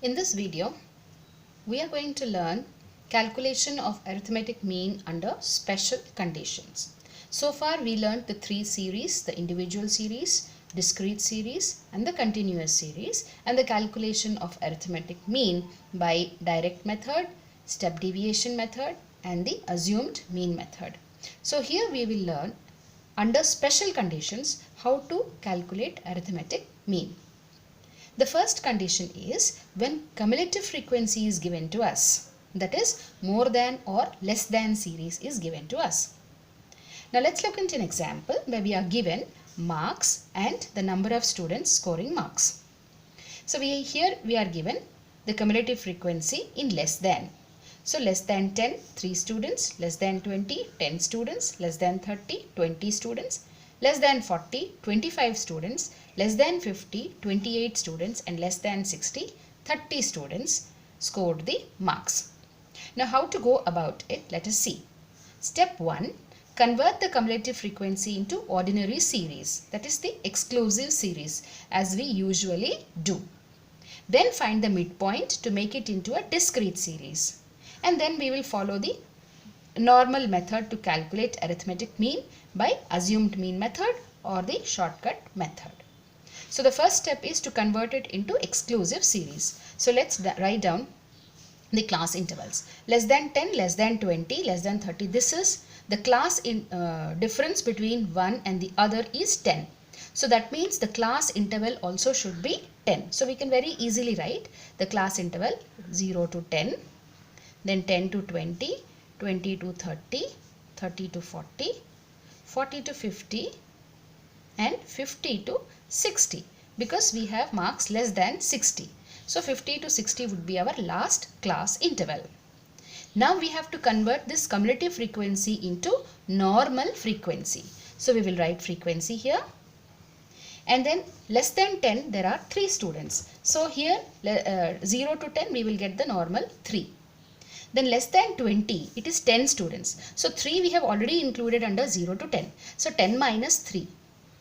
In this video, we are going to learn calculation of arithmetic mean under special conditions. So far we learned the three series, the individual series, discrete series and the continuous series, and the calculation of arithmetic mean by direct method, step deviation method and the assumed mean method. So here we will learn under special conditions how to calculate arithmetic mean. The first condition is when cumulative frequency is given to us, that is more than or less than series is given to us. Now let's look into an example where we are given marks and the number of students scoring marks. So here we are given the cumulative frequency in less than. So less than 10, 3 students, less than 20, 10 students, less than 30, 20 students, less than 40, 25 students, less than 50, 28 students and less than 60, 30 students scored the marks. Now how to go about it, let us see. Step 1. Convert the cumulative frequency into ordinary series, that is the exclusive series as we usually do. Then find the midpoint to make it into a discrete series. And then we will follow the normal method to calculate arithmetic mean by assumed mean method or the shortcut method. So the first step is to convert it into exclusive series. So let's write down the class intervals. Less than 10, less than 20, less than 30. This is the class difference between one and the other is 10. So that means the class interval also should be 10. So we can very easily write the class interval 0 to 10, then 10 to 20, 20 to 30, 30 to 40, 40 to 50 and 50 to 60 because we have marks less than 60. So 50 to 60 would be our last class interval. Now we have to convert this cumulative frequency into normal frequency. So we will write frequency here. And then less than 10 there are 3 students. So here 0 to 10 we will get the normal 3. Then less than 20 it is 10 students. So 3 we have already included under 0 to 10. So 10 minus 3.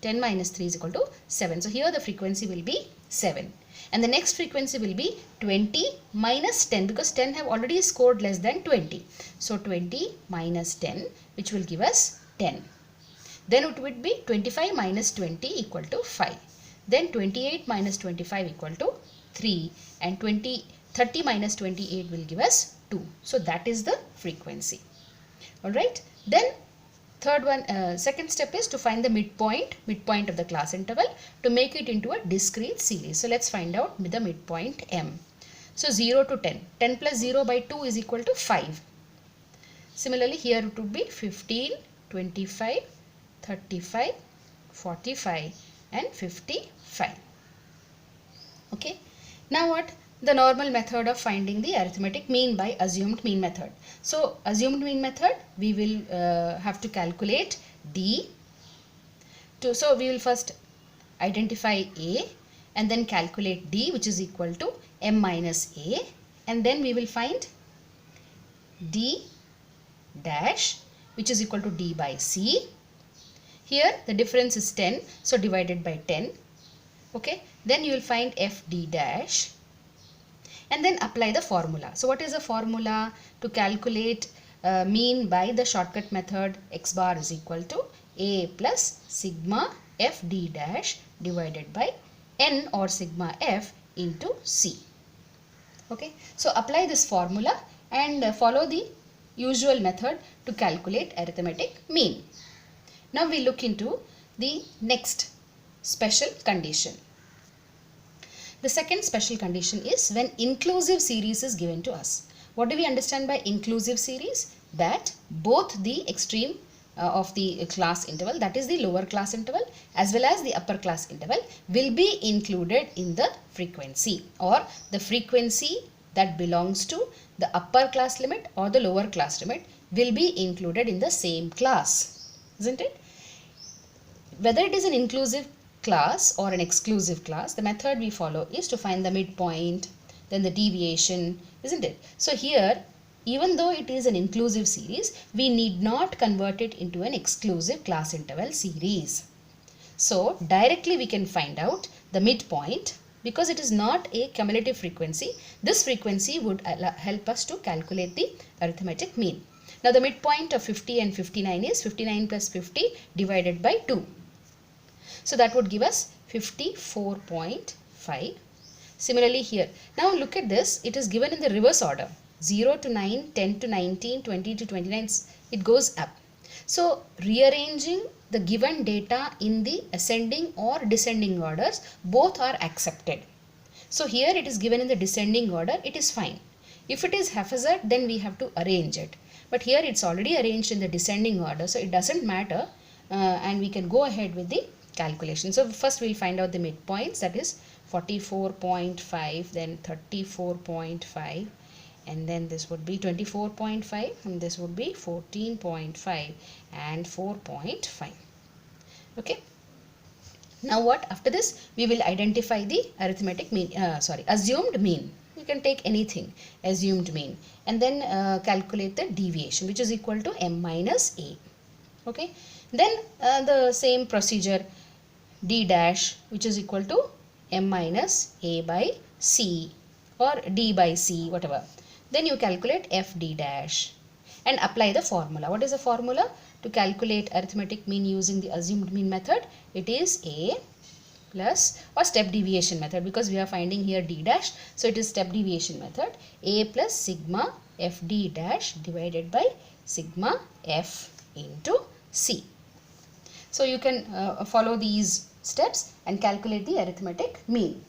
10 minus 3 is equal to 7. So here the frequency will be 7. And the next frequency will be 20 minus 10 because 10 have already scored less than 20. So 20 minus 10 which will give us 10. Then it would be 25 minus 20 equal to 5. Then 28 minus 25 equal to 3. And 30 minus 28 will give us 2. So that is the frequency. Alright. Then second step is to find the midpoint of the class interval to make it into a discrete series. So let's find out the midpoint m. So 0 to 10. 10 plus 0 by 2 is equal to 5. Similarly here it would be 15, 25, 35, 45 and 55. Okay. Now what? The normal method of finding the arithmetic mean by assumed mean method. So assumed mean method we will have to calculate D. So we will first identify A and then calculate D which is equal to M minus A, and then we will find D dash which is equal to D by C. Here the difference is 10, so divided by 10. Okay. Then you will find F D dash and then apply the formula. So what is the formula to calculate mean by the shortcut method? X bar is equal to A plus sigma F D dash divided by N or sigma F into C. Okay. So apply this formula and follow the usual method to calculate arithmetic mean. Now we look into the next special condition. The second special condition is when inclusive series is given to us. What do we understand by inclusive series? That both the extreme of the class interval, that is the lower class interval, as well as the upper class interval will be included in the frequency, or the frequency that belongs to the upper class limit or the lower class limit will be included in the same class. Isn't it? Whether it is an inclusive class or an exclusive class, the method we follow is to find the midpoint, then the deviation, isn't it? So here, even though it is an inclusive series, we need not convert it into an exclusive class interval series. So directly we can find out the midpoint because it is not a cumulative frequency. This frequency would help us to calculate the arithmetic mean. Now the midpoint of 50 and 59 is 59 plus 50 divided by 2. So that would give us 54.5. Similarly here, now look at this, it is given in the reverse order. 0 to 9, 10 to 19, 20 to 29, it goes up. So rearranging the given data in the ascending or descending orders, both are accepted. So here it is given in the descending order, it is fine. If it is haphazard, then we have to arrange it. But here it's already arranged in the descending order, so it doesn't matter, and we can go ahead with the calculation. So first we'll find out the midpoints, that is 44.5, then 34.5, and then this would be 24.5, and this would be 14.5 and 4.5. Okay. Now what? After this we will identify the arithmetic mean, assumed mean. You can take anything, assumed mean, and then calculate the deviation, which is equal to m minus a. Okay. Then the same procedure, d dash, which is equal to m minus a by c, or d by c, whatever. Then you calculate f d dash and apply the formula. What is the formula to calculate arithmetic mean using the assumed mean method? It is a plus, or step deviation method, because we are finding here d dash, so it is step deviation method, a plus sigma f d dash divided by sigma f into c. So you can follow these steps and calculate the arithmetic mean.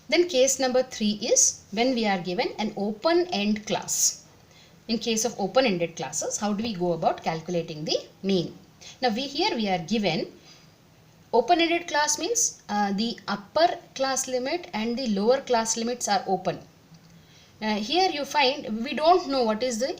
Then case number 3 is when we are given an open-end class. In case of open-ended classes, how do we go about calculating the mean? Now here we are given open-ended class means the upper class limit and the lower class limits are open. Here you find we don't know what is the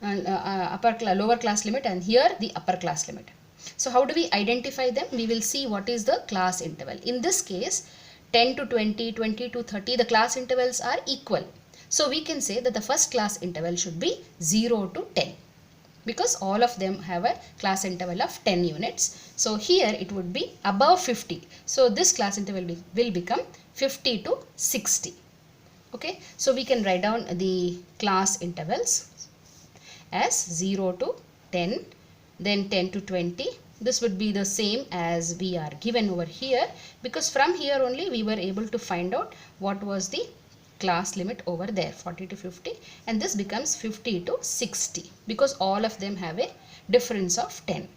lower class limit, and here the upper class limit. So how do we identify them? We will see what is the class interval. In this case, 10 to 20, 20 to 30, the class intervals are equal. So we can say that the first class interval should be 0 to 10, because all of them have a class interval of 10 units. So here it would be above 50. So this class interval will become 50 to 60. Okay, so we can write down the class intervals as 0 to 10, then 10 to 20. This would be the same as we are given over here, because from here only we were able to find out what was the class limit over there, 40 to 50, and this becomes 50 to 60, because all of them have a difference of 10.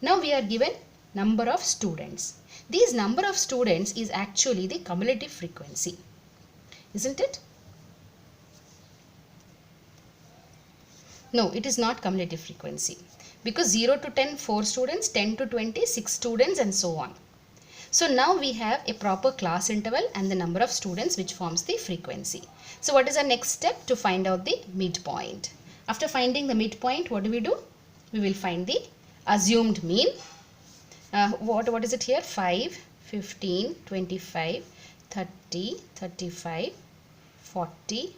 Now we are given number of students. This number of students is actually the cumulative frequency, isn't it? No, it is not cumulative frequency, because 0 to 10 4 students, 10 to 20 6 students, and so on. So now we have a proper class interval and the number of students, which forms the frequency. So what is our next step? To find out the midpoint. After finding the midpoint, what do? We will find the assumed mean. What is it here? 5, 15, 25, 30, 35, 40,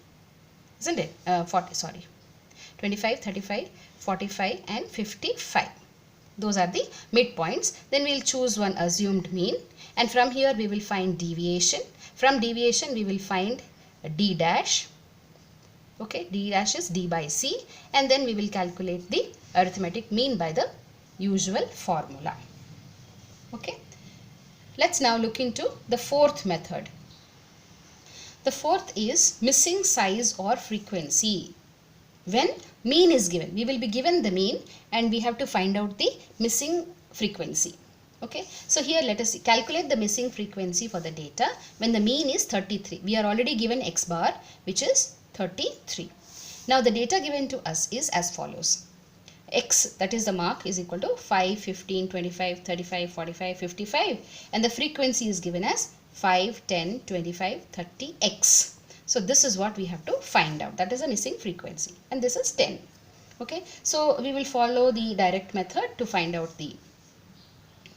isn't it? 25, 35, 45 and 55. Those are the midpoints. Then we will choose one assumed mean, and from here we will find deviation. From deviation we will find d dash. Okay, d dash is d by c, and then we will calculate the arithmetic mean by the usual formula. Okay, let's now look into the fourth method. The fourth is missing size or frequency. When mean is given, we will be given the mean and we have to find out the missing frequency. Okay, so here let us calculate the missing frequency for the data when the mean is 33. We are already given x bar, which is 33. Now the data given to us is as follows. X, that is the mark, is equal to 5, 15, 25, 35, 45, 55, and the frequency is given as 5, 10, 25, 30 x. So this is what we have to find out. That is a missing frequency, and this is 10. Okay, so we will follow the direct method to find out the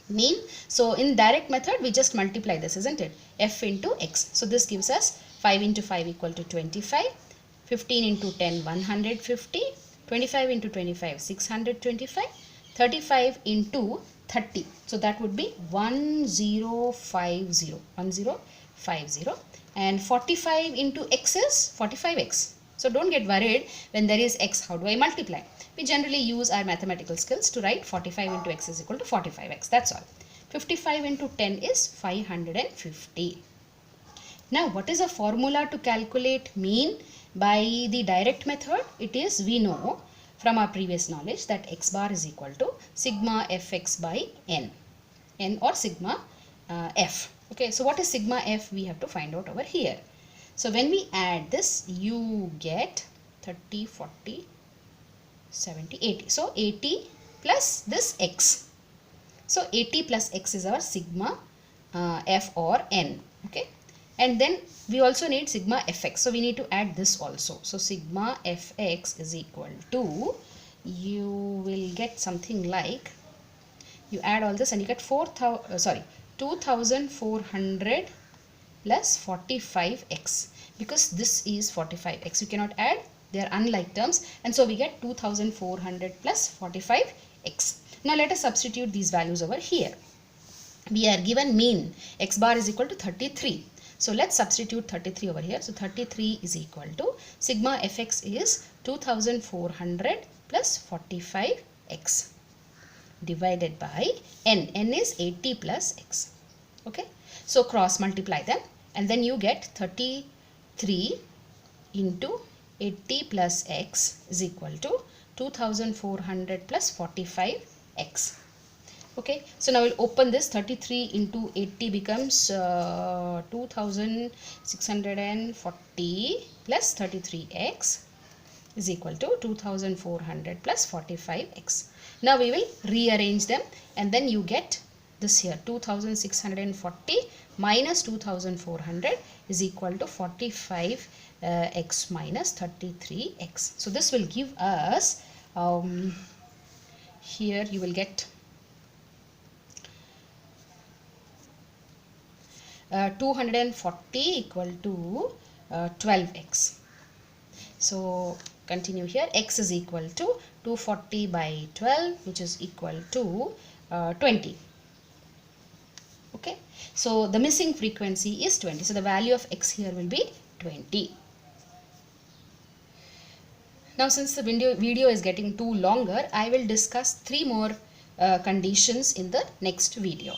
mean. So in direct method we just multiply this, isn't it? F into x. So this gives us 5 into 5 equal to 25, 15 into 10 150, 25 into 25 625, 35 into 30. So that would be 1050. 1050. And 45 into x is 45x. So don't get worried when there is x, how do I multiply? We generally use our mathematical skills to write 45 into x is equal to 45x. That's all. 55 into 10 is 550. Now what is a formula to calculate mean by the direct method? It is, we know from our previous knowledge that x bar is equal to sigma fx by n or sigma f. Okay, so what is sigma f? We have to find out over here. So when we add this, you get 30, 40, 70, 80. So 80 plus this x. So 80 plus x is our sigma f or n. Okay, and then we also need sigma fx. So we need to add this also. So sigma fx is equal to, you will get something like, you add all this and you get 2400 plus 45x, because this is 45x. You cannot add, they are unlike terms, and so we get 2400 plus 45x. Now let us substitute these values over here. We are given mean x bar is equal to 33. So let's substitute 33 over here. So 33 is equal to sigma fx is 2400 plus 45x divided by n. N is 80 plus x. Okay, so cross multiply them and then you get 33 into 80 plus x is equal to 2400 plus 45x. Okay, so now we'll open this. 33 into 80 becomes 2640 plus 33x is equal to 2400 plus 45x. Now we will rearrange them and then you get this here, 2640 minus 2400 is equal to 45x minus 33x. So this will give us, here you will get 240 equal to 12x. So continue here, x is equal to 240 by 12, which is equal to 20. Okay, so the missing frequency is 20. So the value of x here will be 20. Now since the video is getting too longer, I will discuss 3 more conditions in the next video.